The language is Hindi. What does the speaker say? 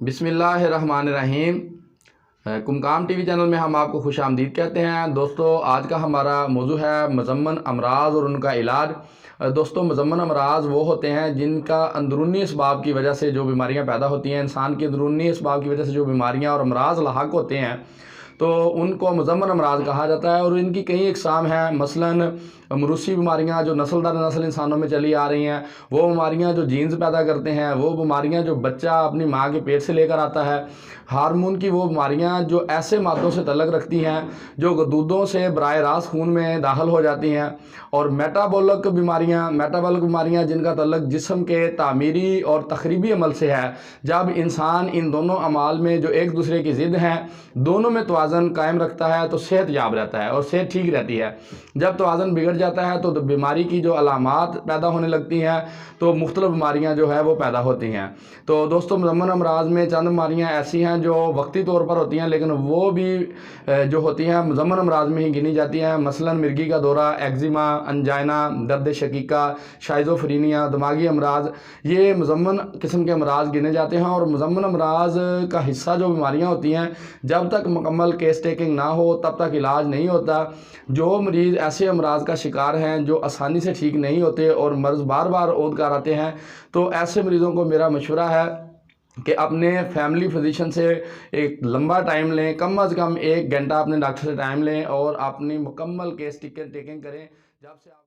बिस्मिल्लाहिर्रहमानिर्रहीम। कुमकाम टीवी चैनल में हम आपको खुश आमदीद कहते हैं। दोस्तों, आज का हमारा मौजू है मज़म्मन अमराज और उनका इलाज। दोस्तों, मज़म्मन अमराज वो होते हैं जिनका अंदरूनी इसबाब की वजह से जो बीमारियां पैदा होती हैं, इंसान के अंदरूनी इसबाब की वजह से जो बीमारियां और अमराज लाहक होते हैं, तो उनको मज़म्मन अमराज कहा जाता है। और इनकी कई इकसाम हैं। मसलन मरूसी बीमारियां जो नस्ल दर नस्ल इंसानों में चली आ रही हैं, वो बीमारियां जो जीन्स पैदा करते हैं, वो बीमारियां जो बच्चा अपनी माँ के पेट से लेकर आता है, हार्मोन की वो बीमारियां जो ऐसे मादों से तल्लक रखती हैं जो गदूदों से बराह रास्त खून में दाखिल हो जाती हैं, और मेटाबॉलिक बीमारियां जिनका तल्लक जिस्म के तामीरी और तखरीबी अमल से है। जब इंसान इन दोनों अमाल में जो एक दूसरे की ज़िद हैं, दोनों में तवाज़न कायम रखता है तो सेहत याब रहता है और सेहत ठीक रहती है। जब तवाज़न बिगड़ जाता है तो बीमारी की जो अलामात पैदा होने लगती हैं, तो मुख्तलिफ बीमारियां जो है वो पैदा होती हैं। तो दोस्तों, मज़म्मन अमराज में चंद बीमारियां ऐसी हैं जो वक्ती तौर पर होती हैं, लेकिन वो भी जो होती हैं मज़म्मन अमराज में ही गिनी जाती हैं। मसलन मिर्गी का दौरा, एक्जिमा, अंजाइना, दर्द शकीका, शाइज़ोफ्रीनिया, दिमागी अमराज, ये मज़म्मन किस्म के अमराज गिने जाते हैं। और मज़म्मन अमराज का हिस्सा जो बीमारियां होती हैं, जब तक मुकम्मल केस टेकिंग ना हो तब तक इलाज नहीं होता। जो मरीज़ ऐसे अमराज का शिकार हैं जो आसानी से ठीक नहीं होते और मर्ज़ बार बार औद कर आते हैं, तो ऐसे मरीज़ों को मेरा मशवरा है कि अपने फैमिली फिजिशियन से एक लंबा टाइम लें, कम अज़ कम 1 घंटा अपने डॉक्टर से टाइम लें और अपनी मुकम्मल केस टेकिंग करें। जब से आप